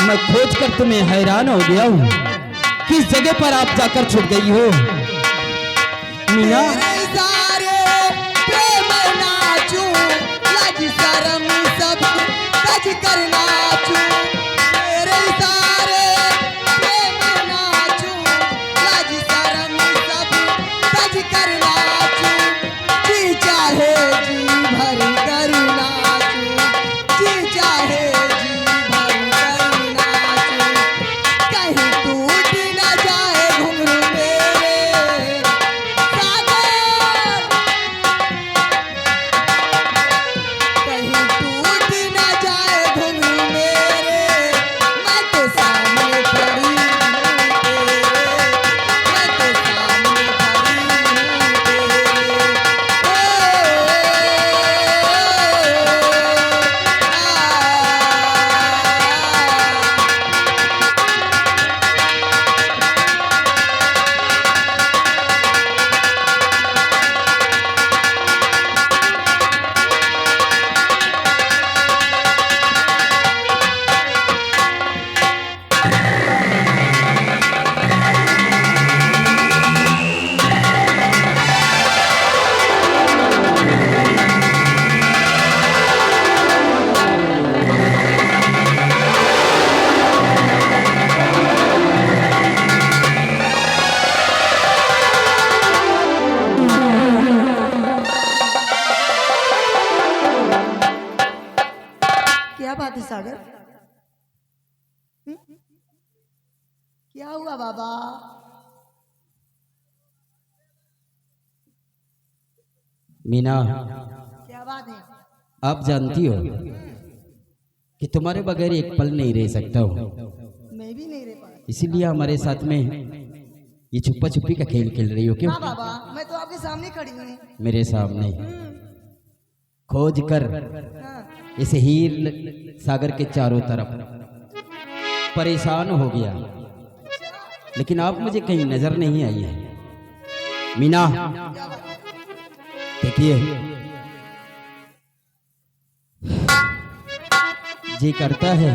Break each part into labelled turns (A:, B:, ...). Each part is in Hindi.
A: मैं खोज कर तुम्हें हैरान हो गया हूँ, किस जगह पर आप जाकर छुप गई हो मीना।
B: क्या बात है सागर? क्या हुआ बाबा?
A: मीना,
B: क्या बात है?
A: आप जानती हो कि तुम्हारे बगैर एक पल नहीं रह सकता हूँ,
B: मैं भी नहीं रह पाती,
A: इसीलिए हमारे साथ में ये छुपा छुपी का खेल खेल रही हो क्यों?
B: हाँ बाबा, मैं तो आपके सामने खड़ी हूँ।
A: मेरे सामने खोज कर
B: हाँ।
A: इस हीर सागर के चारों तरफ परेशान हो गया, लेकिन आप मुझे कहीं नजर नहीं आई है मीना। देखिए, जी करता है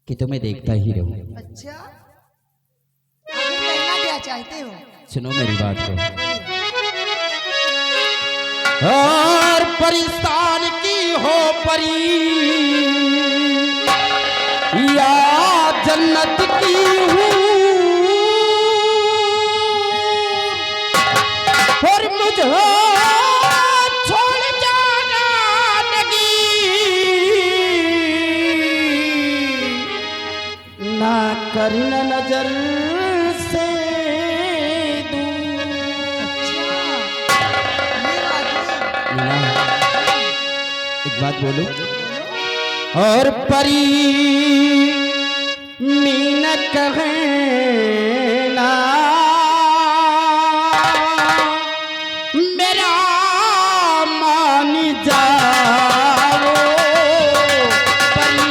A: कि तुम्हें देखता ही रहूं।
B: अच्छा, आगे कहना क्या चाहते हो?
A: सुनो मेरी बात को। और परेशान की हो परी या जन्नत की हूँ, और मुझे छोड़ जाना लगी, ना करना नजर से दूर। एक बात बोलूं, और परी मीना कहना मेरा मान जाओ, परी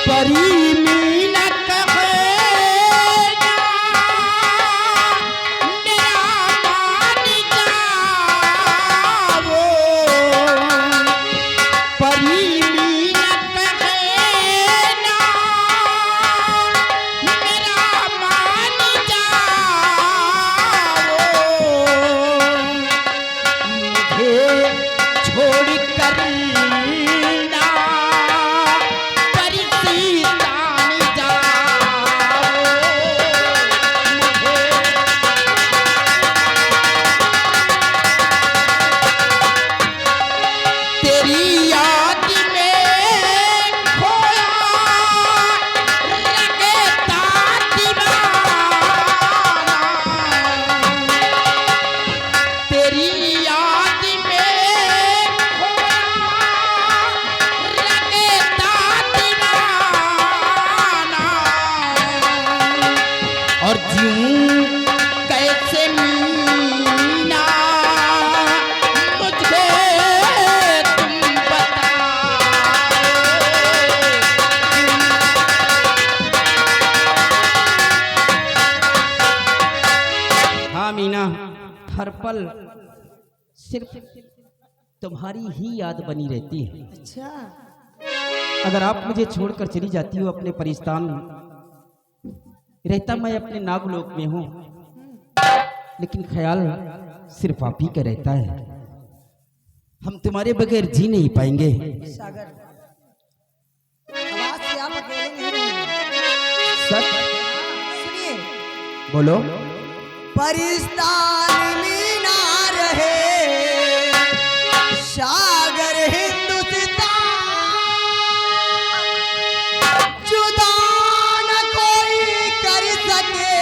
A: परी मीना कहना मेरा मान जाओ, परी मीना कहना और जीऊं कैसे मीना मुझे तुम बताओ। हाँ मीना, हर पल सिर्फ तुम्हारी ही याद बनी रहती है।
B: अच्छा,
A: अगर आप मुझे छोड़कर चली जाती हो अपने परिस्तान, रहता मैं अपने नागलोक में हूँ, लेकिन ख्याल सिर्फ आप ही का रहता है। हम तुम्हारे बगैर जी नहीं पाएंगे।
B: सागर, आवाज से आप अकेले नहीं रहेंगे।
A: सच
B: सुनिए,
A: बोलो।
B: परिस्तान में ना रहे सागर हिंदुस्तान, जुदा न कोई कर सके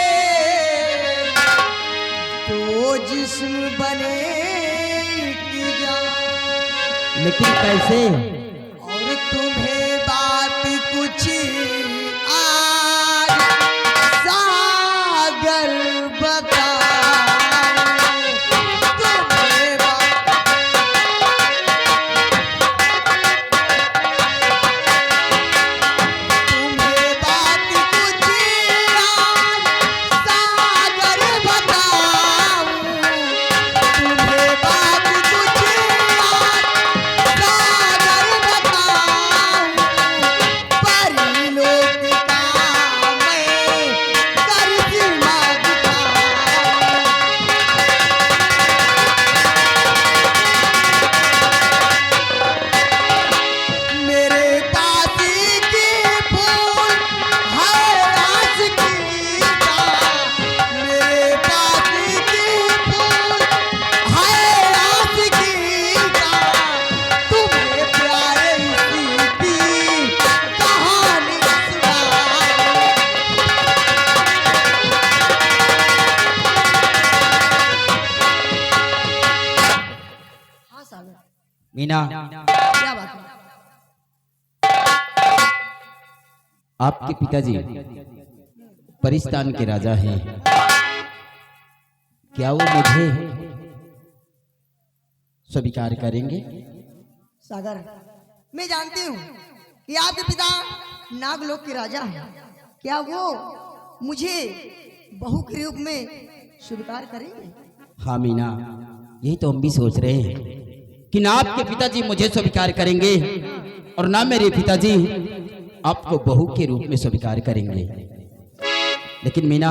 B: तो जिस्म बने की जान।
A: लेकिन कैसे?
B: और तुम्हें बात कुछ आज सागर बता, तुम्हें बात, तुम्हें बात कुछ आज सागर बताऊं, तुम्हें बात कुछ आज सागर बताऊं, परिलोक का मैं करिश्मा दिखाऊं। मेरे पास के फूल है आशिकी का, मेरे पास के फूल है आशिकी का, तुम्हें प्यारे इसी की कहानी सुनाऊं। हाँ सागर,
A: मीना,
B: क्या बात है?
A: आपके पिताजी परिस्तान के राजा हैं। क्या वो मुझे स्वीकार करेंगे?
B: सागर, मैं जानती हूँ कि आपके पिता नागलोक के राजा हैं। क्या वो मुझे बहू के रूप में स्वीकार करेंगे?
A: हाँ मीना, यही तो हम भी सोच रहे हैं कि ना आपके पिताजी मुझे स्वीकार करेंगे और ना मेरे पिताजी आपको बहू के रूप में स्वीकार करेंगे। लेकिन मीना,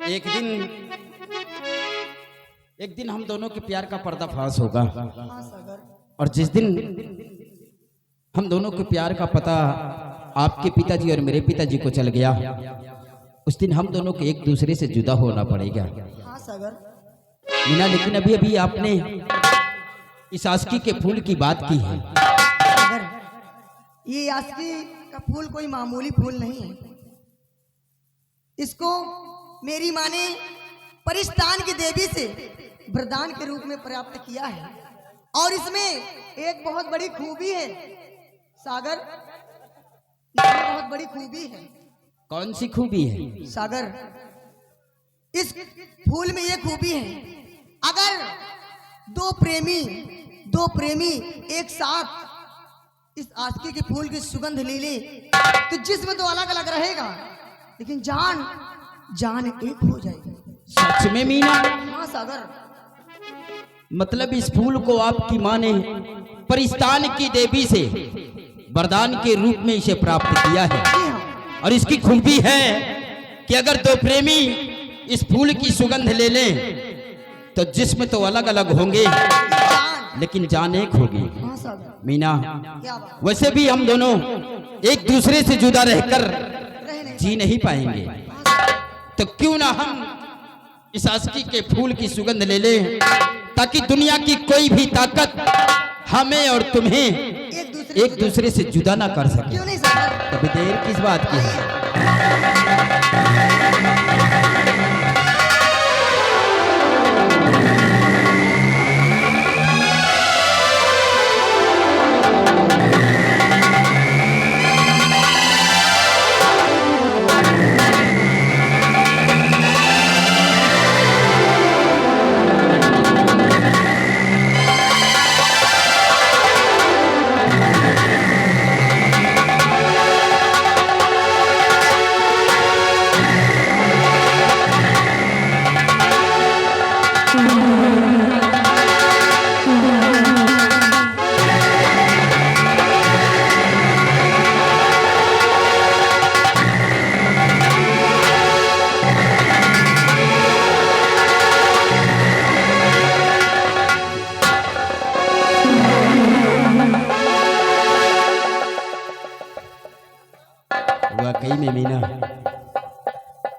A: एक दिन हम दोनों के प्यार का पर्दाफाश होगा,
B: हाँ सागर,
A: और जिस दिन हम दोनों के प्यार का पता आपके पिताजी और मेरे पिताजी को चल गया, उस दिन हम दोनों को एक दूसरे से जुदा होना पड़ेगा।
B: हाँ सागर,
A: मीना, लेकिन अभी अभी आपने इस आशिकी के फूल की बात की है।
B: सागर, ये आशिकी का फूल कोई मामूली फूल नहीं है। इसको मेरी माँ ने परिस्तान की देवी से वरदान के रूप में प्राप्त किया है, और इसमें एक बहुत बड़ी खूबी है सागर, इसमें बहुत बड़ी खूबी है।
A: कौन सी खूबी है?
B: सागर, इस फूल में ये खूबी है, अगर दो प्रेमी एक साथ इस आशिकी के फूल की सुगंध ले ले तो जिस्म तो अलग अलग रहेगा, लेकिन जान एक हो जाएगी।
A: सच में मीना?
B: हाँ सागर,
A: मतलब इस फूल को आपकी माँ ने परिस्तान की देवी से वरदान के रूप में इसे प्राप्त किया है,
B: जी हाँ,
A: और इसकी खूबी है कि अगर दो प्रेमी इस फूल की सुगंध ले लें तो जिस्म तो अलग अलग होंगे, लेकिन जान एक होगी।
B: हाँ सागर,
A: मीना,
B: क्या बात,
A: वैसे भी हम दोनों एक दूसरे से जुदा रहकर
B: रह नहीं
A: जी नहीं पाएंगे, तो क्यों ना हम इस आशिकी के फूल की सुगंध ले लें, ताकि दुनिया की कोई भी ताकत हमें और तुम्हें एक दूसरे से जुदा ना कर सके।
B: क्यों नहीं सागर,
A: कभी देर किस बात की है?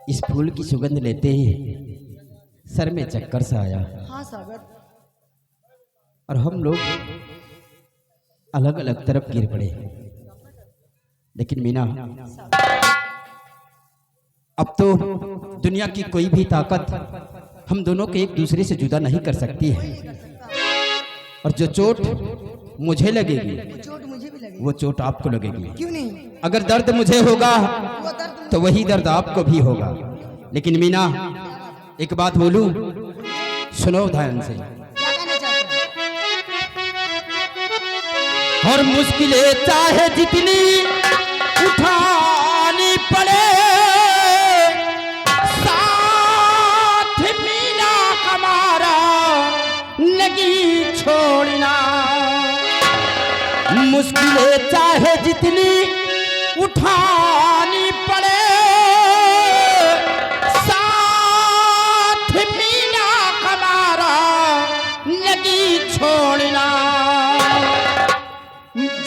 A: इस फूल की सुगंध लेते ही सर में चक्कर सा आया
B: हाँ सागर,
A: और हम लोग अलग अलग तरफ गिर पड़े। लेकिन मीना, अब तो दुनिया की कोई भी ताकत हम दोनों को एक दूसरे से जुदा नहीं कर सकती है। और जो चोट मुझे लगेगी
B: चोट मुझे भी लगी,
A: वो चोट आपको लगेगी।
B: क्यों नहीं?
A: अगर दर्द मुझे होगा
B: वो दर्द
A: तो वही दर्द आपको भी होगा। लेकिन मीना, एक बात बोलूं, सुनो ध्यान से।
B: क्या कहना चाहते हैं?
A: और मुश्किलें चाहे जितनी उठानी पड़े, साथ मीना हमारा नहीं छोड़ना। मुश्किलें चाहे जितनी उठानी पड़े, साथ मीना हमारा नहीं छोड़ना।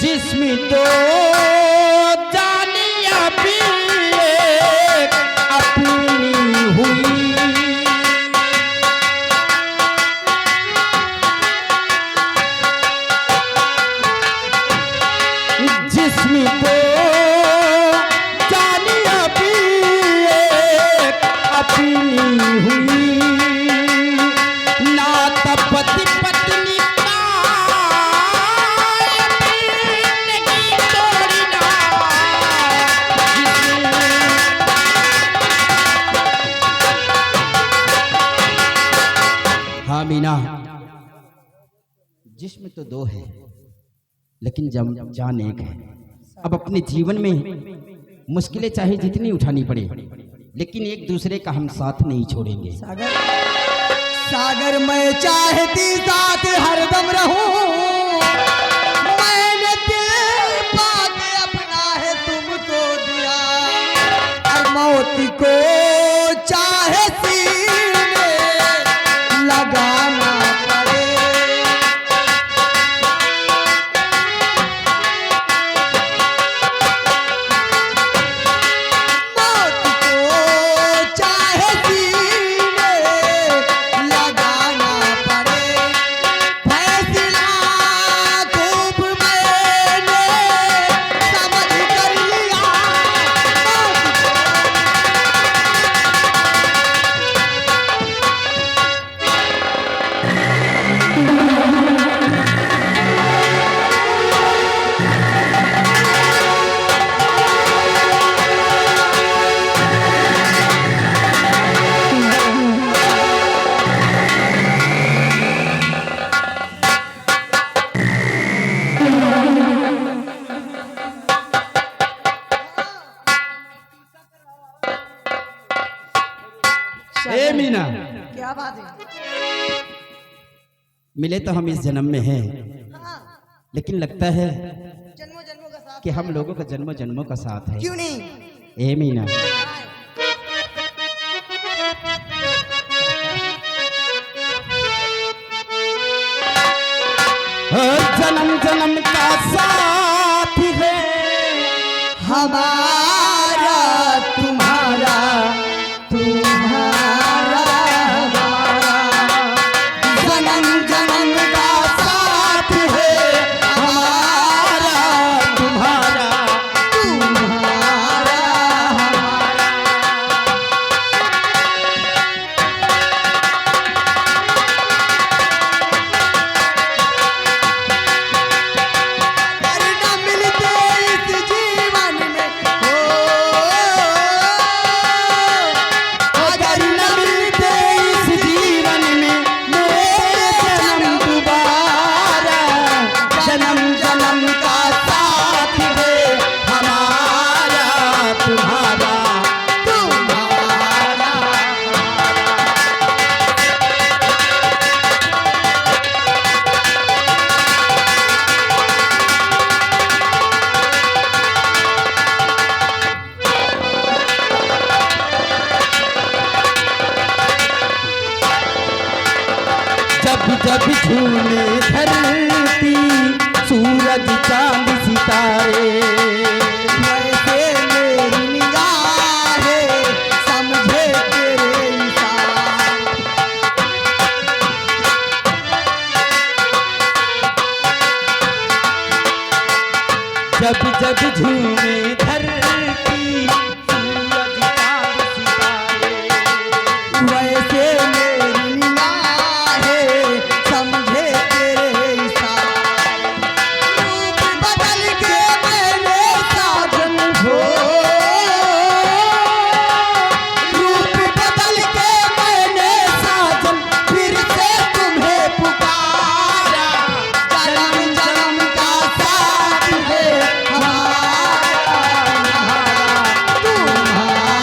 A: जिसमें तो जानिया भी एक अपनी हुई, जिसमें तो जानिया भी एक अपनी हुई। ना तब पति पत्नी का नहीं तोड़ना। हाँ मीना, जिस्म तो दो है लेकिन जान एक है। अब अपने जीवन में मुश्किलें चाहे जितनी उठानी पड़े, लेकिन एक दूसरे का हम साथ नहीं छोड़ेंगे।
B: सागर, सागर मैं चाहती साथ हरदम रहूं, मैंने दिल पाके अपना है तुमको दिया, और मौत को चाहे सीने लगाना पड़े। मौत को चाहे सीने लगाना पड़े। फैसला खूब मैंने समझ कर लिया।
A: ए मीना,
B: क्या बात है?
A: मिले तो हम इस जन्म में हैं,
B: हाँ,
A: लेकिन लगता है
B: जन्मों जन्मों का साथ
A: कि हम लोगों का जन्मों जन्मों का साथ है।
B: क्यों नहीं?
A: ए मीना, जन्म जन्म का साथ है
B: हमारा तुम्हारा, तुम्हारा हमारा, जन्म जन्म का साथ है हमारा
A: तुम्हारा।
B: तुम्हारा हमारा। अगर न मिलते इस जीवन में,
A: अगर न मिलते इस जीवन में मेरे जन्म दोबारा, जन्म जन्म का साथ है हमारा तुम्हारा।
B: तुम्हारा
A: जब जब झूमे धरती, सूरज चांद सितारे,
B: वैसे मेरी निगाहें समझे
A: जब झूमे धरती सूरज चांद सितारे,
B: वैसे मेरी निगाहें समझे तेरे इशारे। रूप बदल के मैंने साजन हो, रूप बदल के मैंने साजन फिर से तुम्हें पुकारा। जन्म जन्म का साथ है हमारा तुम्हारा।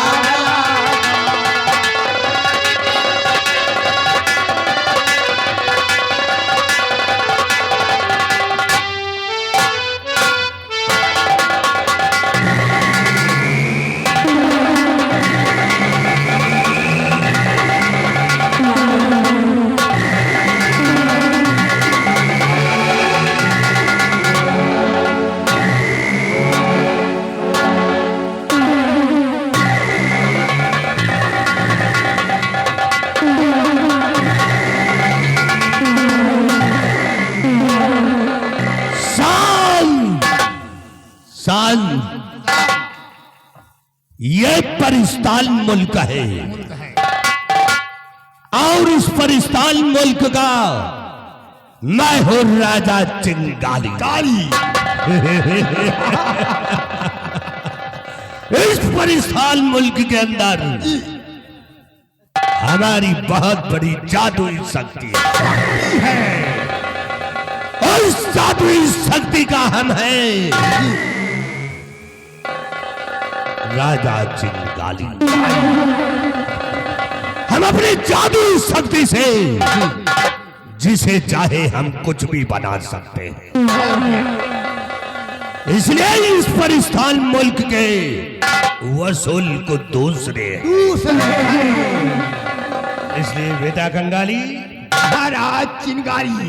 C: शान ये परिस्तान मुल्क है और इस परिस्तान मुल्क का मैं हूं राजा चिंगारी। इस परिस्तान मुल्क के अंदर हमारी बहुत बड़ी जादुई शक्ति है और इस जादुई शक्ति का हम हैं राजा चिंगारी। हम अपनी जादुई शक्ति से जिसे चाहे हम कुछ भी बना सकते हैं। इसलिए इस परिस्तान मुल्क के वसूल को दूसरे इसलिए बेटा कंगाली महाराज चिंगारी।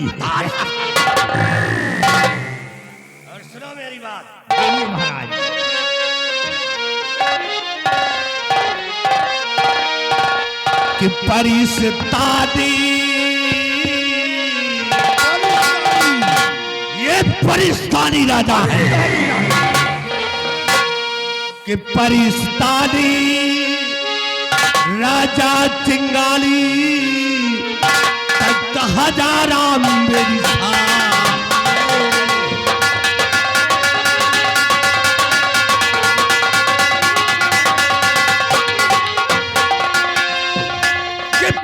C: और सुनो मेरी बात महाराज, कि परिस्तानी ये परिस्तानी राजा है कि परिस्तानी राजा चिंगाली तक हजारा मेरी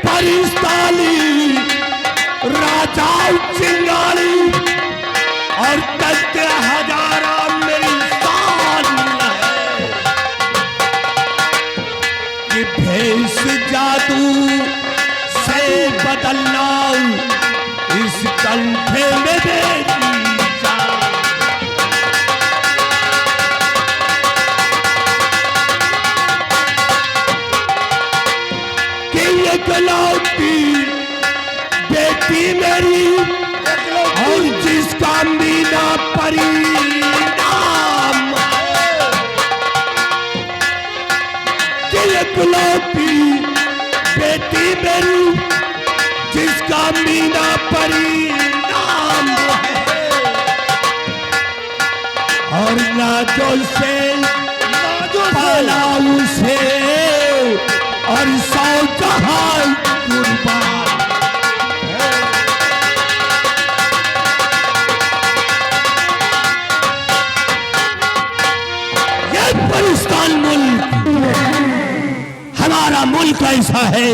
C: परिस्तानी राजा चिंगारी और तक हजारा मेरी शान है कि भेष जादू से बदलना इस कंठे में मेरी जान। कि इकलौती बेटी मेरी और जिसका मीना परिणाम कि इकलौती बेटी मेरी जिसका मीना परिणाम और नाजो से पाला उसे और सौ जहां कुर्बान। ये परिस्तान मुल्क हमारा मुल्क ऐसा है